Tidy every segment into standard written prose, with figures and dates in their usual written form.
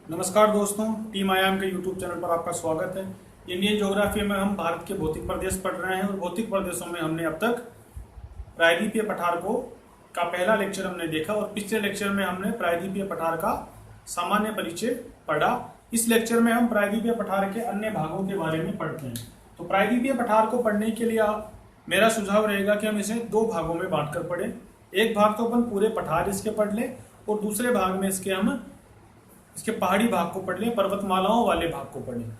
नमस्कार दोस्तों, टीम आयाम के यूट्यूब चैनल पर आपका स्वागत है। इंडियन ज्योग्राफी में हम भारत के भौतिक प्रदेश पढ़ रहे हैं और भौतिक प्रदेशों में हमने अब तक प्रायद्वीपीय पठार का पहला लेक्चर हमने देखा और पिछले लेक्चर में हमने प्रायद्वीपीय पठार का सामान्य परिचय पढ़ा। इस लेक्चर में हम प्रायद्वीपीय पठार के अन्य भागों के बारे में पढ़ते हैं। तो प्रायद्वीपीय पठार को पढ़ने के लिए मेरा सुझाव रहेगा कि हम इसे दो भागों में बांट कर पढ़ें। एक भाग तो अपन पूरे पठार इसके पढ़ लें और दूसरे भाग में इसके पहाड़ी भाग को पढ़ लें, पर्वतमालाओं वाले भाग को पढ़ लें।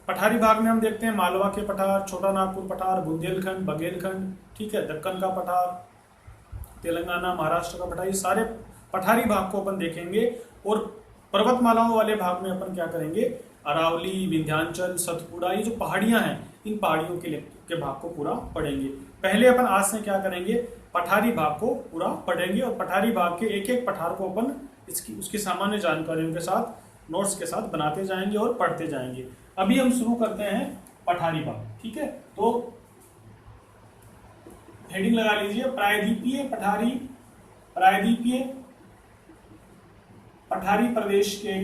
पठारी भाग में हम देखते हैं मालवा के पठार, छोटा नागपुर पठार, बुंदेलखंड, बघेलखंड, ठीक है, दक्कन का पठार, तेलंगाना, महाराष्ट्र का पठार, ये सारे पठारी भाग को अपन देखेंगे। और पर्वतमालाओं वाले भाग में अपन क्या करेंगे, अरावली, विंध्याचल, सतपुड़ा, ये जो पहाड़ियां हैं इन पहाड़ियों के भाग को पूरा पढ़ेंगे। पहले अपन आज से क्या करेंगे, पठारी भाग को पूरा पढ़ेंगे और पठारी भाग के एक एक पठार को अपन उसकी सामान्य जानकारियों के साथ, नोट्स के साथ बनाते जाएंगे और पढ़ते जाएंगे। अभी हम शुरू करते हैं पठारी भाग, ठीक है। तो हेडिंग लगा लीजिए, प्रायद्वीपीय पठारी प्रदेश के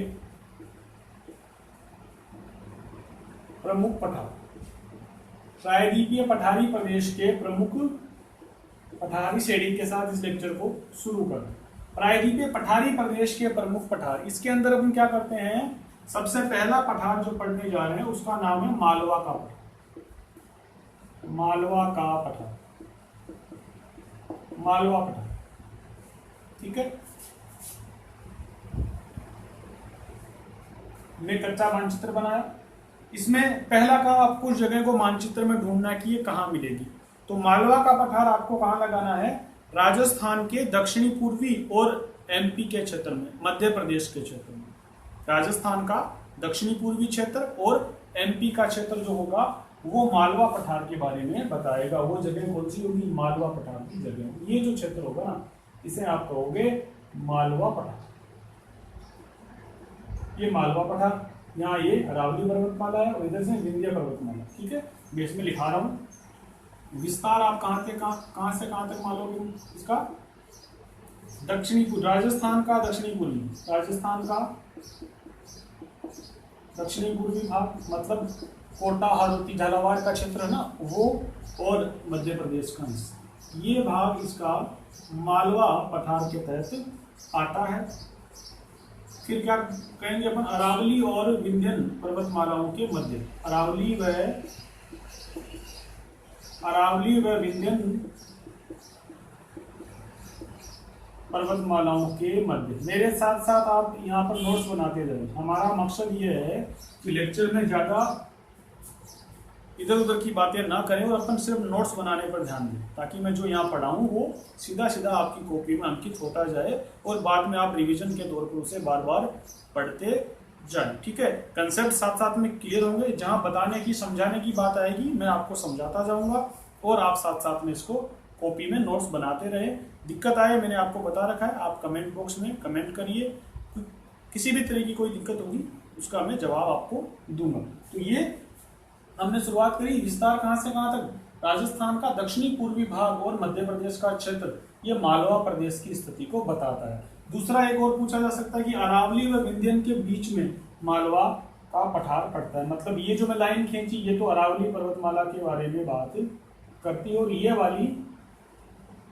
प्रमुख पठार। प्रायद्वीपीय पठारी प्रदेश के प्रमुख पठारी शेडिंग के साथ इस लेक्चर को शुरू करें। प्रायद्वीपीय पठारी प्रदेश के प्रमुख पठार, इसके अंदर अपन क्या करते हैं, सबसे पहला पठार जो पढ़ने जा रहे हैं उसका नाम है मालवा का पठार। मालवा का पठार, मालवा पठार, ठीक है। मैं कच्चा मानचित्र बनाया, इसमें पहला का आपको उस जगह को मानचित्र में ढूंढना कि ये कहां मिलेगी। तो मालवा का पठार आपको कहां लगाना है, राजस्थान के दक्षिणी पूर्वी और एमपी के क्षेत्र में, मध्य प्रदेश के क्षेत्र में। राजस्थान का दक्षिणी पूर्वी क्षेत्र और एमपी का क्षेत्र जो होगा वो मालवा पठार के बारे में बताएगा। वो जगह कौन सी होगी, मालवा पठार की जगह। ये जो क्षेत्र होगा ना, इसे आप कहोगे मालवा पठार। ये मालवा पठार, यहाँ ये अरावली पर्वतमाला है और इधर से विंध्य पर्वतमाला, ठीक है। मैं इसमें लिखा रहा हूं। विस्तार आप कहां से कहां तक मालोगे, इसका दक्षिणी पूर्व, राजस्थान का दक्षिणी पूर्वी भाग, मतलब कोटा, हाड़ौती, झालावाड़ का क्षेत्र है ना वो, और मध्य प्रदेश का हिस्सा, ये भाग इसका मालवा पठार के तहत आता है। फिर क्या कहेंगे अपन, अरावली और विंध्यन पर्वतमालाओं के मध्य, अरावली व विंध्यन पर्वतमालाओं के मध्य। मेरे साथ साथ आप यहाँ पर नोट्स बनाते जाइए। हमारा मकसद ये है कि लेक्चर में ज्यादा इधर उधर की बातें ना करें और अपन सिर्फ नोट्स बनाने पर ध्यान दें, ताकि मैं जो यहाँ पढ़ाऊँ वो सीधा सीधा आपकी कॉपी में अंकित होता जाए और बाद में आप रिवीजन के तौर पर उसे बार बार पढ़ते जाए, ठीक है। कंसेप्ट साथ साथ में क्लियर होंगे, जहाँ बताने की, समझाने की बात आएगी मैं आपको समझाता जाऊंगा और आप साथ साथ में इसको कॉपी में नोट्स बनाते रहे। दिक्कत आए, मैंने आपको बता रखा है, आप कमेंट बॉक्स में कमेंट करिए। किसी भी तरह की कोई दिक्कत होगी उसका मैं जवाब आपको दूंगा। तो ये हमने शुरुआत करी, विस्तार कहां से कहां तक, राजस्थान का दक्षिणी पूर्वी भाग और मध्य प्रदेश का क्षेत्र, ये मालवा प्रदेश की स्थिति को बताता है। दूसरा एक और पूछा जा सकता है कि अरावली व विंध्यन के बीच में मालवा का पठार पड़ता है। मतलब ये जो मैं लाइन खींची, ये तो अरावली पर्वतमाला के बारे में बात करती है और ये वाली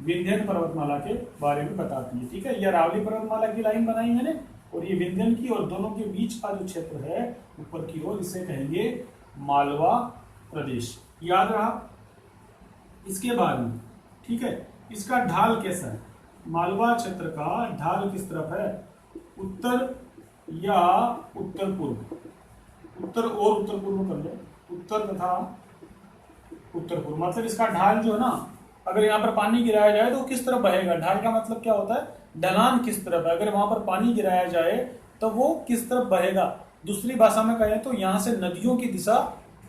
विंध्यन पर्वतमाला के बारे में बताती है, ठीक है। ये अरावली पर्वतमाला की लाइन बनाई मैंने और ये विंध्यन की, और दोनों के बीच का जो क्षेत्र है ऊपर की ओर, इसे कहेंगे मालवा प्रदेश। याद रहा। इसके बाद में, ठीक है, इसका ढाल कैसा है, मालवा क्षेत्र का ढाल किस तरफ है, उत्तर या उत्तर पूर्व, उत्तर और उत्तर पूर्व कर ले, उत्तर तथा उत्तर पूर्व। मतलब इसका ढाल जो है ना, अगर यहाँ पर पानी गिराया जाए तो किस तरफ बहेगा, ढाल का मतलब क्या होता है, ढलान किस तरफ है, अगर वहां पर पानी गिराया जाए तो वो किस तरफ बहेगा। दूसरी भाषा में कहें तो यहाँ से नदियों की दिशा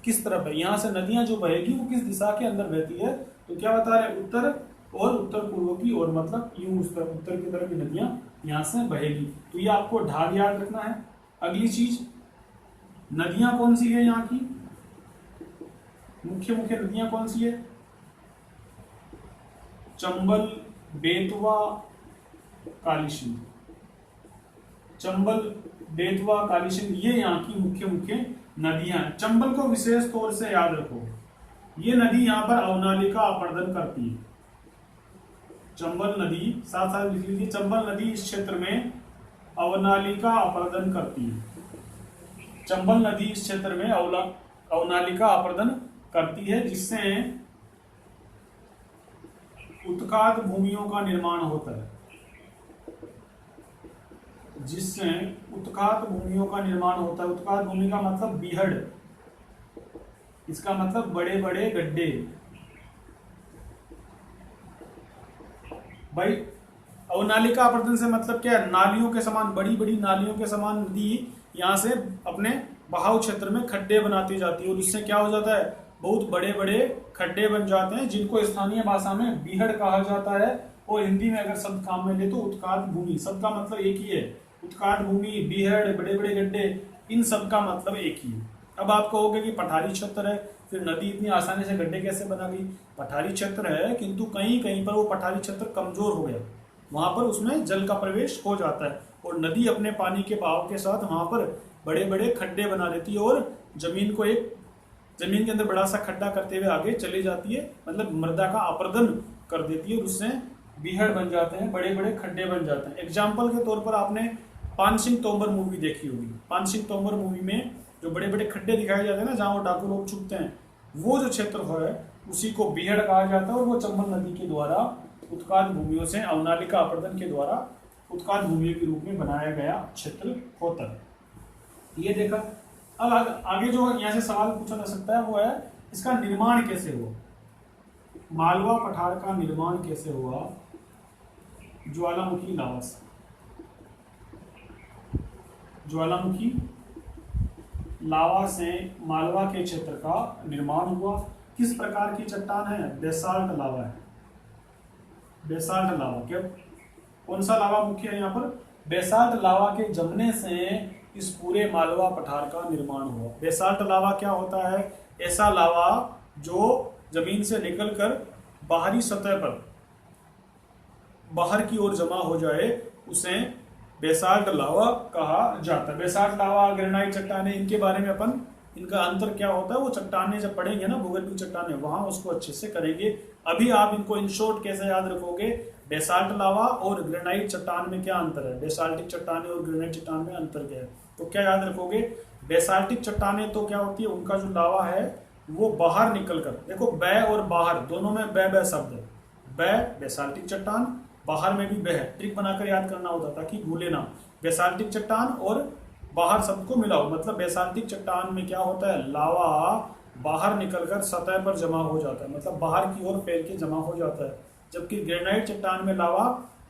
किस तरफ है, यहाँ से नदियां जो बहेगी वो किस दिशा के अंदर बहती है। तो क्या बता रहे, उत्तर और उत्तर पूर्व की ओर, मतलब यूं उत्तर की तरफ की नदियां यहाँ से बहेगी। तो ये आपको ढाल याद रखना है। अगली चीज, नदियां कौन सी है यहाँ की, मुख्य नदियां कौन सी है, चंबल, बेतवा, काली सिंधु। चंबल, बेतवा, काली सिंध, ये यहाँ की मुख्य मुख्य नदियां हैं। चंबल को विशेष तौर से याद रखो, ये नदी यहाँ पर अवनालिका अपर्दन करती है। चंबल नदी, साथ साथ लिख लीजिए, चंबल नदी इस क्षेत्र में अवनालिका अपर्दन करती है। चंबल नदी इस क्षेत्र में अवनालिका अपर्दन करती है, जिससे उत्काद भूमियों का निर्माण होता है। जिससे उत्काद भूमियों का निर्माण होता है। उत्काद भूमि का मतलब बीहड़, इसका मतलब बड़े बड़े गड्ढे। भाई अवनालिका अपर्दन से मतलब क्या है? नालियों के समान, बड़ी बड़ी नालियों के समान नदी यहाँ से अपने बहाव क्षेत्र में खड्डे बनाती जाती है, और इससे क्या हो जाता है? बहुत बड़े बड़े खड्डे बन जाते हैं, जिनको स्थानीय भाषा में बीहड़ कहा जाता है, और हिंदी में अगर शब्द काम में ले तो उत्काद भूमि। शब्द का मतलब एक ही है, उत्काद भूमि, बीहड़, बड़े बड़े गड्ढे, इन सब का मतलब एक ही है। अब आप कहोगे कि पठारी क्षेत्र है, फिर नदी इतनी आसानी से गड्ढे कैसे बना गई? पठारी क्षेत्र है, किंतु कहीं कहीं पर वो पठारी क्षेत्र कमजोर हो गया, वहां पर उसमें जल का प्रवेश हो जाता है, और नदी अपने पानी के बहाव के साथ वहां पर बड़े बड़े खड्डे बना देती है, और जमीन के अंदर बड़ा सा खड्डा करते हुए आगे चली जाती है, मतलब मृदा का अपर्दन कर देती है, और उससे बीहड़ बन जाते हैं, बड़े बड़े खड्डे बन जाते हैं। एग्जाम्पल के तौर पर आपने पान सिंह तोमर मूवी देखी होगी। पान सिंह तोमर मूवी में जो बड़े बड़े खड्डे दिखाए जाते हैं ना, जहाँ वो डाकू लोग छुपते हैं, वो जो क्षेत्र है उसी को बीहड़ कहा जाता है, और वो चंबल नदी के द्वारा उत्काद भूमियों से अवनालिका अपर्दन के द्वारा उत्काद भूमि के रूप में बनाया गया क्षेत्र होता है। ये देखा। अब आगे जो यहाँ से सवाल पूछा जा सकता है वो है, इसका निर्माण कैसे हुआ? मालवा पठार का निर्माण कैसे हुआ? ज्वालामुखी लावा से। ज्वालामुखी लावा से मालवा के क्षेत्र का निर्माण हुआ। किस प्रकार की चट्टान है? बेसाल्ट लावा है। बेसाल्ट लावा। क्या, कौन सा लावा मुख्य है यहाँ पर? बेसाल्ट लावा के जमने से इस पूरे मालवा पठार का निर्माण हुआ। बेसाल्ट लावा क्या होता है? ऐसा लावा जो जमीन से निकलकर बाहरी सतह पर बाहर की ओर जमा हो जाए, उसे बेसाल्ट लावा कहा जाता है। बेसाल्ट लावा, ग्रेनाइट चट्टानें, इनके बारे में अपन, इनका अंतर क्या होता है वो चट्टानें जब पढ़ेंगे ना, भूगर्भीय चट्टानें, वहां उसको अच्छे से करेंगे। अभी आप इनको इन शॉर्ट कैसे याद रखोगे? बेसाल्ट लावा और ग्रेनाइट चट्टान में क्या अंतर है? बेसाल्टिक चट्टानें और ग्रेनाइट चट्टान में अंतर क्या है? तो क्या याद रखोगे? बेसाल्टिक चट्टानें तो क्या होती है, उनका जो लावा है वो बाहर निकलकर, देखो बै और बाहर दोनों में बै शब्द है। बै बेसाल्टिक चट्टान, बाहर में भी बै है, ट्रिक बनाकर याद करना होता ताकि भूले ना। बेसाल्टिक चट्टान और बाहर शब्द को मिलाओ, मतलब बेसाल्टिक चट्टान में क्या होता है? लावा बाहर निकलकर सतह पर जमा हो जाता है, मतलब बाहर की ओर फैल के जमा हो जाता है। जबकि ग्रेनाइट चट्टान में लावा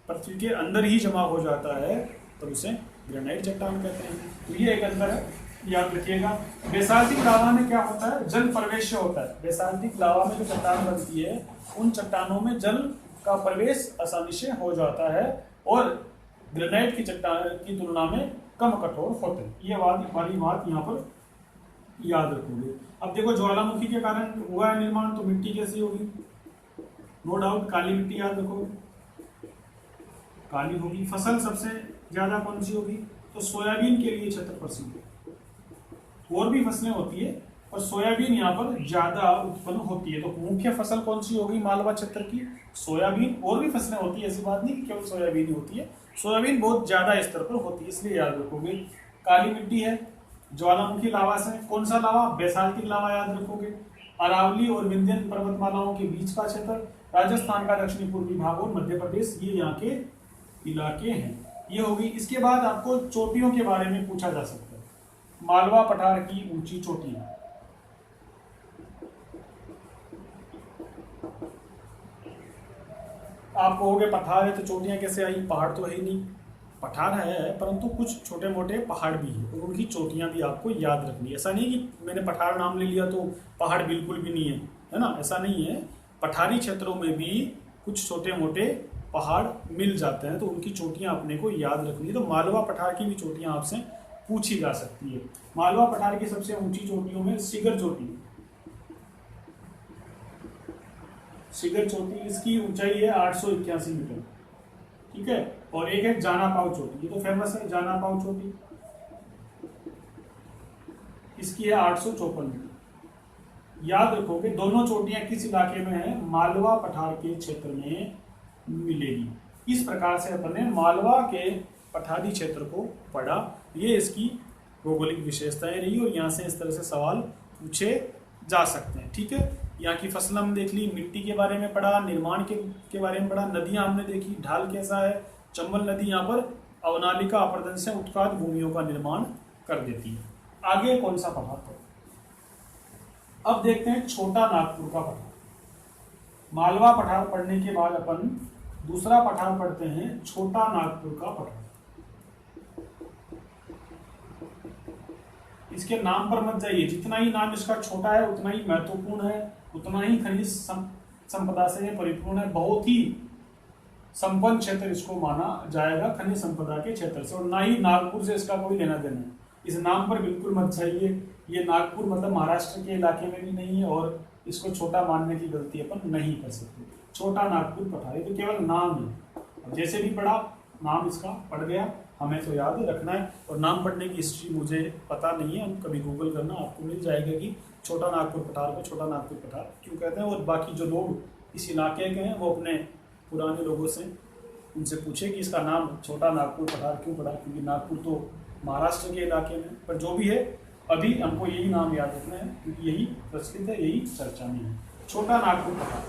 पृथ्वी के अंदर ही जमा हो जाता है, तो उसे ग्रेनाइट चट्टान कहते हैं। तो ये एक अंतर है, याद रखिएगा। बेसाल्टिक लावा में क्या होता है? जल प्रवेश होता है। बेसाल्टिक लावा में जो चट्टान बनती है, उन चट्टानों में जल का प्रवेश आसानी से हो जाता है, और ग्रेनाइट की चट्टान की तुलना में कम कठोर होते हैं। ये वाली बात यहाँ पर याद रखोगे। अब देखो, ज्वालामुखी के कारण हुआ है निर्माण, तो मिट्टी कैसी होगी? नो डाउट काली मिट्टी याद रखोगे, काली होगी। फसल सबसे ज्यादा कौन सी होगी? तो सोयाबीन के लिए क्षेत्र प्रसिद्ध है। और भी फसलें होती है, और सोयाबीन यहाँ पर ज्यादा उत्पन्न होती है। तो मुख्य फसल कौन सी होगी मालवा क्षेत्र की? सोयाबीन। और भी फसलें होती है, ऐसी बात नहीं कि केवल सोयाबीन ही होती है, सोयाबीन बहुत ज्यादा स्तर पर होती है, इसलिए याद रखोगे। काली मिट्टी है, ज्वालामुखी लावा से। कौन सा लावा? बेसाल्टिक लावा याद रखोगे। अरावली और विंध्यन पर्वतमालाओं के बीच का क्षेत्र, राजस्थान का दक्षिणी पूर्वी भाग और मध्य प्रदेश, ये यहाँ के इलाके हैं। ये होगी। इसके बाद आपको चोटियों के बारे में पूछा जा सकता है। मालवा पठार की ऊंची चोटियां, आप कहोगे पठार है तो चोटियां कैसे आई? पहाड़ तो है ही नहीं। पठार है, परंतु कुछ छोटे मोटे पहाड़ भी है, और उनकी चोटियां भी आपको याद रखनी है। ऐसा नहीं कि मैंने पठार नाम ले लिया तो पहाड़ बिल्कुल भी नहीं है ना, ऐसा नहीं है। पठारी क्षेत्रों में भी कुछ छोटे मोटे पहाड़ मिल जाते हैं, तो उनकी चोटियां अपने को याद रखनी है। तो मालवा पठार की भी चोटियां आपसे पूछी जा सकती है। मालवा पठार की सबसे ऊंची चोटियों में सिगर चोटी, सिगर चोटी, इसकी ऊंचाई है 881 मीटर, ठीक है। और एक है जाना पाव चोटी, ये तो फेमस है, जाना पाव चोटी। इसकी है 854 मीटर। याद रखोगे दोनों चोटियां किस इलाके में है, मालवा पठार के क्षेत्र में मिलेगी। इस प्रकार से अपन ने मालवा के पठारी क्षेत्र को पढ़ा। ये इसकी भौगोलिक विशेषताएं रही और यहाँ से इस तरह से सवाल पूछे जा सकते हैं। ठीक है, यहाँ की फसल हम देख ली, मिट्टी के बारे में पढ़ा, निर्माण के बारे में पढ़ा, नदियां हमने देखी, ढाल कैसा है, चंबल नदी यहाँ पर अवनालिका अपर्दन से उत्काद भूमियों का निर्माण कर देती है। आगे कौन सा पठार था, अब देखते हैं छोटा नागपुर का पठार। मालवा पठार पढ़ने के बाद अपन दूसरा पठार पढ़ते हैं, छोटा नागपुर का पठार। इसके नाम पर मत जाइए, जितना ही नाम इसका छोटा है उतना ही महत्वपूर्ण है, उतना ही खनिज संपदा से परिपूर्ण है। बहुत ही संपन्न क्षेत्र इसको माना जाएगा खनिज संपदा के क्षेत्र से, और ना ही नागपुर से इसका कोई लेना देना है। इस नाम पर बिल्कुल मत जाइए, ये नागपुर मतलब महाराष्ट्र के इलाके में भी नहीं है और इसको छोटा मानने की गलती अपन नहीं कर सकते। छोटा नागपुर पठार तो केवल नाम है, जैसे भी पढ़ा नाम इसका पढ़ गया, हमें तो याद रखना है। और नाम पढ़ने की हिस्ट्री मुझे पता नहीं है, कभी गूगल करना आपको मिल जाएगा कि छोटा नागपुर पठार को छोटा नागपुर पठार क्यों कहते हैं। और बाकी जो लोग इस इलाके के हैं वो अपने पुराने लोगों से उनसे पूछे कि इसका नाम छोटा नागपुर पठार क्यों पड़ा, क्योंकि नागपुर तो महाराष्ट्र के इलाके में। पर जो भी है अभी हमको यही नाम याद रखना है क्योंकि यही प्रचलित है, यही चर्चा में है। छोटा नागपुर पठार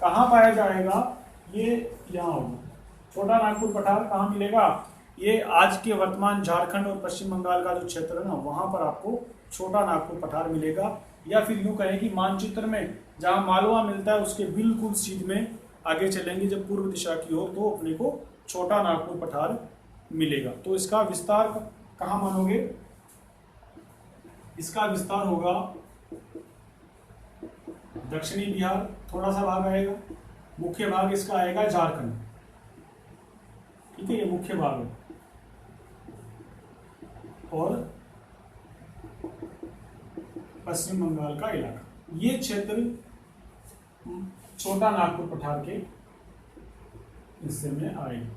कहाँ पाया जाएगा, ये यहाँ होगा। छोटा नागपुर पठार कहाँ मिलेगा, ये आज के वर्तमान झारखंड और पश्चिम बंगाल का जो क्षेत्र है ना, वहां पर आपको छोटा नागपुर पठार मिलेगा। या फिर यूं कहें कि मानचित्र में जहां मालवा मिलता है उसके बिल्कुल सीध में आगे चलेंगे जब पूर्व दिशा की ओर, तो अपने को छोटा नागपुर पठार मिलेगा। तो इसका विस्तार कहाँ मानोगे, इसका विस्तार होगा दक्षिणी बिहार, थोड़ा सा भाग आएगा, मुख्य भाग इसका आएगा झारखंड। ठीक है, ये मुख्य भाग है। और पश्चिम बंगाल का इलाका, ये क्षेत्र छोटा नागपुर पठार के हिस्से में आएगा।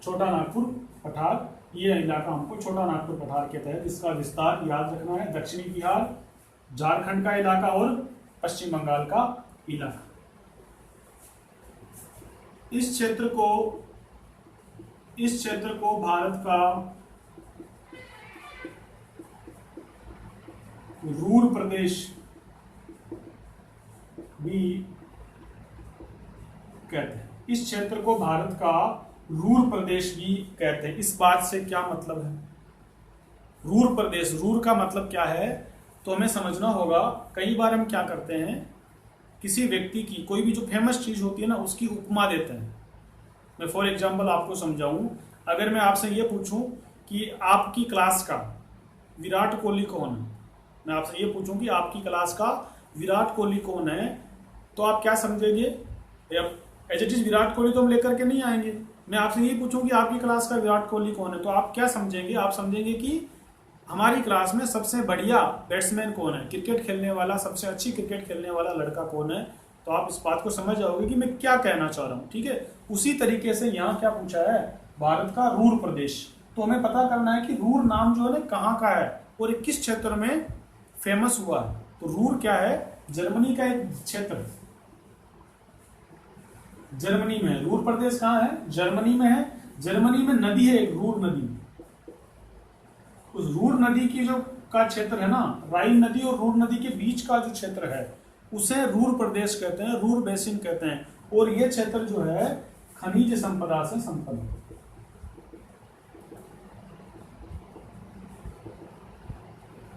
छोटा नागपुर पठार, ये इलाका हमको छोटा नागपुर पठार के तहत, इसका विस्तार याद रखना है, दक्षिणी बिहार, झारखंड का इलाका और पश्चिम बंगाल का इलाका। इस क्षेत्र को भारत का रूर प्रदेश भी कहते हैं। इस क्षेत्र को भारत का रूर प्रदेश भी कहते हैं। इस बात से क्या मतलब है, रूर प्रदेश, रूर का मतलब क्या है तो हमें समझना होगा। कई बार हम क्या करते हैं, किसी व्यक्ति की कोई भी जो फेमस चीज होती है ना उसकी उपमा देते हैं। मैं फॉर एग्जांपल आपको समझाऊं, अगर मैं आपसे ये पूछूं कि आपकी क्लास का विराट कोहली कौन है, मैं आपसे ये पूछूं कि आपकी क्लास का विराट कोहली कौन है, तो आप क्या समझेंगे, as it is Virat Kohli तो हम लेकर के नहीं आएंगे। मैं आपसे ये पूछूं कि आपकी क्लास का विराट कोहली कौन है, तो आप क्या समझेंगे, आप समझेंगे कि हमारी क्लास में सबसे बढ़िया बैट्समैन कौन है, क्रिकेट खेलने वाला, सबसे अच्छी क्रिकेट खेलने वाला लड़का कौन है। तो आप इस बात को समझ जाओगे कि मैं क्या कहना चाह रहा हूँ। ठीक है, उसी तरीके से यहाँ क्या पूछा है, भारत का रूर प्रदेश, तो हमें पता करना है कि रूर नाम जो है ना कहाँ का है और किस क्षेत्र में फेमस हुआ है। तो रूर क्या है, जर्मनी का एक क्षेत्र है, जर्मनी में है। रूर प्रदेश कहाँ है, जर्मनी में है। जर्मनी में नदी है एक, रूर नदी। उस रूर नदी की जो का क्षेत्र है ना, राइन नदी और रूर नदी के बीच का जो क्षेत्र है उसे रूर प्रदेश कहते हैं, रूर बेसिन कहते हैं। और ये क्षेत्र जो है खनिज संपदा से संपन्न है।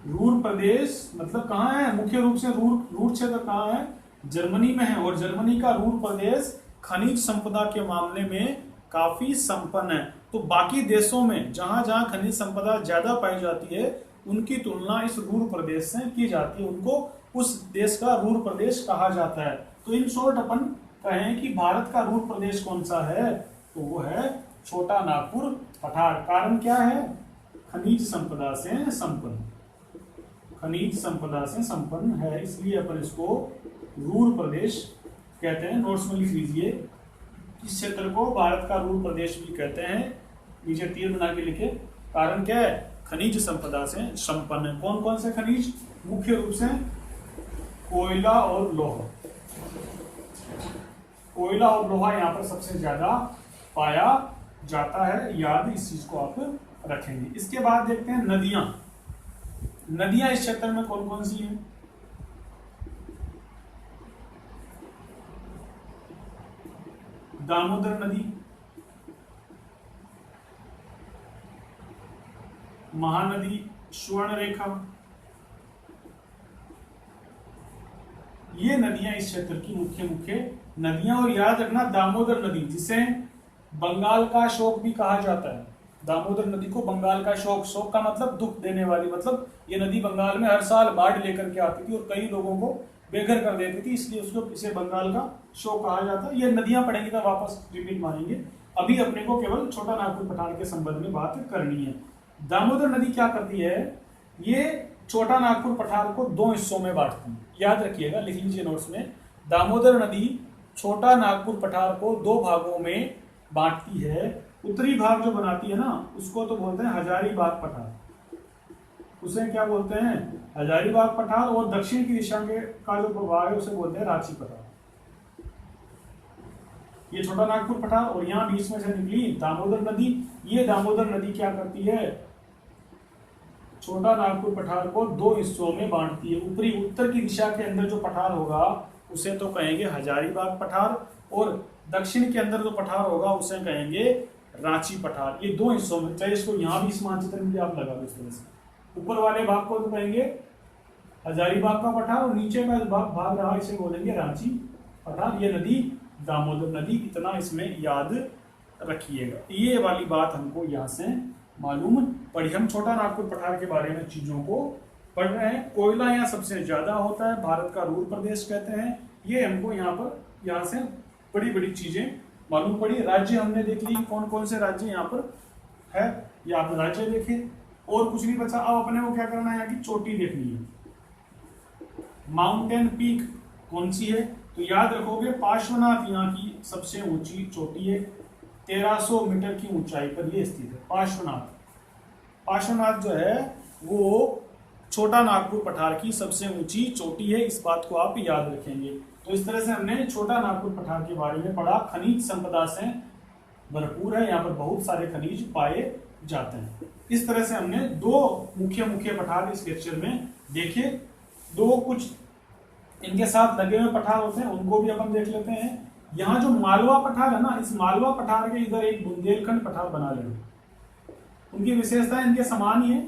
रूर प्रदेश मतलब कहाँ है, मुख्य रूप से रूर क्षेत्र कहाँ है, जर्मनी में है। और जर्मनी का रूर प्रदेश खनिज संपदा के मामले में काफी संपन्न है। तो बाकी देशों में जहां जहां खनिज संपदा ज्यादा पाई जाती है उनकी तुलना इस रूर प्रदेश से की जाती है, उनको उस देश का रूर प्रदेश कहा जाता है। तो इन शॉर्ट अपन कहें कि भारत का रूर प्रदेश कौन सा है, तो वो है छोटा नागपुर पठार। कारण क्या है, खनिज संपदा से संपन्न, खनिज संपदा से संपन्न है, इसलिए अपन इसको रूर प्रदेश कहते हैं। नोट्स में लिख लीजिए, इस क्षेत्र को भारत का रूर प्रदेश भी कहते हैं। नीचे तीर बना के लिखे। कारण क्या है, खनिज संपदा से संपन्न है। कौन कौन से खनिज? मुख्य रूप से कोयला और लोहा। कोयला और लोहा यहाँ पर सबसे ज्यादा पाया जाता है, याद इस चीज को आप रखेंगे। इसके बाद देखते हैं नदियां। नदियां इस क्षेत्र में कौन कौन सी हैं? दामोदर नदी, महानदी, सुवर्णरेखा, ये नदियां इस क्षेत्र की मुख्य मुख्य नदियां। और याद रखना दामोदर नदी, जिसे बंगाल का शोक भी कहा जाता है, दामोदर नदी को बंगाल का शोक, शोक का मतलब दुख देने वाली, मतलब ये नदी बंगाल में हर साल बाढ़ लेकर के आती थी और कई लोगों को बेघर कर देती थी, इसलिए उसको इसे बंगाल का शोक कहा जाता है। ये नदियां पढ़ेंगे तो वापस रिपीट मारेंगे, अभी अपने को केवल छोटा नागपुर पठार के संबंध में बात करनी है। दामोदर नदी क्या करती है? ये छोटा नागपुर पठार को दो हिस्सों में बांटती है, याद रखिएगा, लिख लीजिए नोट्स में। दामोदर नदी छोटा नागपुर पठार को दो भागों में बांटती है। उत्तरी भाग जो बनाती है ना, उसको तो बोलते हैं हजारीबाग पठार, उसे क्या बोलते हैं? हजारीबाग पठार। और दक्षिण की दिशा के का जो प्रभाग है उसे बोलते हैं रांची पठार। ये छोटा नागपुर पठार और यहाँ बीच में से निकली दामोदर नदी। ये दामोदर नदी क्या करती है? छोटा नागपुर पठार को दो हिस्सों में बांटती है। ऊपरी उत्तर की दिशा के अंदर जो पठार होगा उसे तो कहेंगे हजारीबाग पठार, और दक्षिण के अंदर जो पठार होगा उसे कहेंगे रांची पठार। ये दो हिस्सों में, चाहे इसको यहाँ भी इस मानचित्र में भी आप लगा दो इस तरह से। ऊपर वाले भाग को तो कहेंगे हजारीबाग का पठार और नीचे का भाग रहा इसे बोलेंगे रांची पठार। ये नदी दामोदर नदी, इतना इसमें याद रखिएगा। ये वाली बात हमको यहाँ से मालूम पड़ी। हम छोटा नागपुर पठार के बारे में चीजों को पढ़ रहे हैं। कोयला यहाँ सबसे ज्यादा होता है, भारत का रूर प्रदेश कहते हैं। ये हमको यहाँ से बड़ी बड़ी चीजें मालूम पड़ी। राज्य हमने देख ली, कौन कौन से राज्य यहाँ पर है, ये आपने राज्य देखे, और कुछ नहीं बचा। अब अपने को क्या करना है? यहाँ की चोटी देखनी है। माउंटेन पीक कौन सी है? तो याद रखोगे पार्श्वनाथ यहाँ की सबसे ऊंची चोटी है, 1300 मीटर की ऊंचाई पर ये स्थित है पार्श्वनाथ। पार्श्वनाथ जो है वो छोटा नागपुर पठार की सबसे ऊंची चोटी है, इस बात को आप याद रखेंगे। तो इस तरह से हमने छोटा नागपुर पठार के बारे में पढ़ा। खनिज संपदा से भरपूर है, यहाँ पर बहुत सारे खनिज पाए जाते हैं। इस तरह से हमने दो मुख्य मुख्य पठार इस लेक्चर में देखे। दो कुछ इनके साथ लगे हुए पठार होते हैं, उनको भी अपन देख लेते हैं। यहाँ जो मालवा पठार है ना, इस मालवा पठार के इधर एक बुंदेलखंड पठार बना लेना। उनकी विशेषता इनके समान ही है,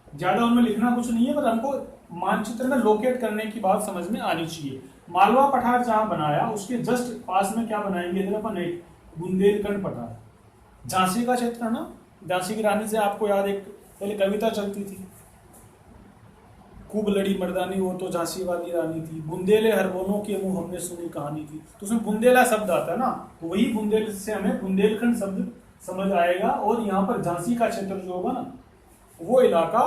ज्यादा उनमें लिखना कुछ नहीं है, पर हमको मानचित्र में लोकेट करने की बात समझ में आनी चाहिए। मालवा पठार जहां बनाया उसके जस्ट पास में क्या बनाएंगे इधर अपन? एक बुंदेलखंड पठार। झांसी का क्षेत्र है ना, झांसी की रानी से आपको याद, एक पहले कविता चलती थी, खूब लड़ी मर्दानी वो तो झांसी वाली रानी थी, बुंदेले हरबोनों के मुंह हमने सुनी कहानी थी। तो उसमें बुंदेला शब्द आता है ना, तो वही बुंदेल से हमें बुंदेलखंड शब्द समझ आएगा। और यहाँ पर झांसी का क्षेत्र जो होगा ना, वो इलाका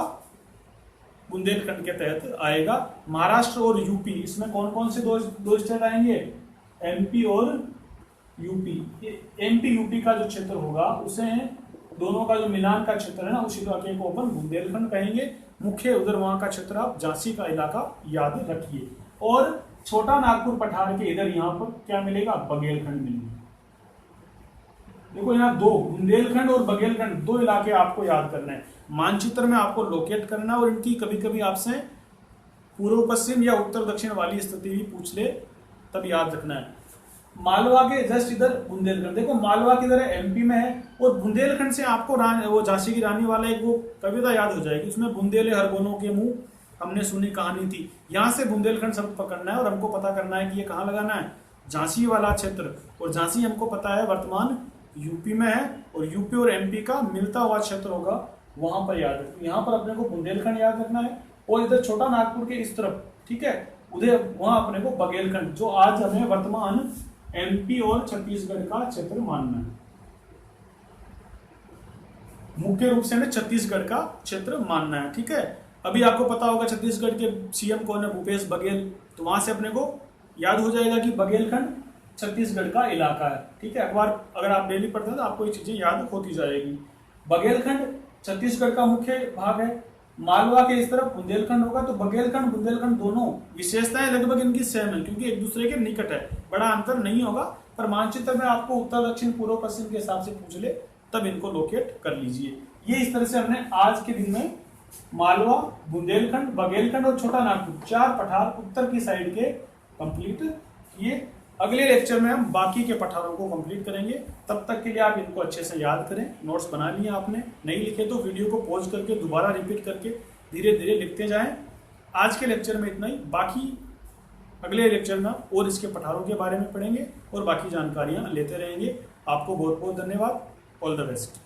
बुंदेलखंड के तहत आएगा। महाराष्ट्र और यूपी, इसमें कौन कौन से दो स्टेट आएंगे? एमपी और यूपी। एमपी यूपी का जो क्षेत्र होगा उसे, दोनों का जो मिलान का क्षेत्र है ना, उस इलाके को अपन बुंदेलखंड कहेंगे। मुख्य उधर वहां का क्षेत्र आप झांसी का इलाका याद रखिए। और छोटा नागपुर पठार के इधर यहाँ पर क्या मिलेगा? बघेलखंड मिलेगा। देखो यहाँ दो, बुंदेलखंड और बघेलखंड, दो इलाके आपको याद करना है, मानचित्र में आपको लोकेट करना। और इनकी कभी कभी आपसे पूर्व पश्चिम या उत्तर दक्षिण वाली स्थिति भी पूछ ले, तब याद रखना है। मालवा के जस्ट इधर बुंदेलखंड, देखो मालवा किधर है? एमपी में है। और बुंदेलखंड से आपको वो झांसी की रानी वाला एक वो कविता याद हो जाएगी, उसमें बुंदेले हरबोनों के मुंह हमने सुनी कहानी थी। यहाँ से बुंदेलखंड शब्द पकड़ना है और हमको पता करना है कि ये कहाँ लगाना है? झांसी वाला क्षेत्र। और झांसी हमको पता है वर्तमान यूपी में है, और यूपी और एमपी का मिलता हुआ क्षेत्र होगा, वहां पर याद रखना। यहाँ पर अपने को बुंदेलखंड याद रखना है। और इधर छोटा नागपुर के इस तरफ, ठीक है, उधर वहां अपने को बघेलखंड, जो आज हमें वर्तमान एमपी और छत्तीसगढ़ का क्षेत्र मानना है। मुख्य रूप से हमें छत्तीसगढ़ का क्षेत्र मानना है, ठीक है। अभी आपको पता होगा छत्तीसगढ़ के सीएम कौन है? भूपेश बघेल। तो वहां से अपने को याद हो जाएगा कि बघेलखंड छत्तीसगढ़ का इलाका है, ठीक है। अखबार अगर आप डेली पढ़ते हैं तो आपको ये चीजें याद होती जाएगी। बघेलखंड छत्तीसगढ़ का मुख्य भाग है। मालवा के इस तरफ बुंदेलखंड होगा, तो बघेलखंड बुंदेलखंड दोनों विशेषताएं लगभग इनकी सेम है, क्योंकि एक दूसरे के निकट है, बड़ा अंतर नहीं होगा। पर मानचित्र में आपको उत्तर दक्षिण पूर्व पश्चिम के हिसाब से पूछ ले तब इनको लोकेट कर लीजिए। ये इस तरह से हमने आज के दिन में मालवा, बुंदेलखंड, बघेलखंड और छोटा नागपुर 4 पठार उत्तर की साइड के कंप्लीट किए। अगले लेक्चर में हम बाकी के पठारों को कंप्लीट करेंगे। तब तक के लिए आप इनको अच्छे से याद करें। नोट्स बना लिए आपने, नहीं लिखे तो वीडियो को पॉज करके दोबारा रिपीट करके धीरे धीरे लिखते जाएं। आज के लेक्चर में इतना ही, बाकी अगले लेक्चर में और इसके पठारों के बारे में पढ़ेंगे और बाकी जानकारियां लेते रहेंगे। आपको बहुत बहुत धन्यवाद। All the best.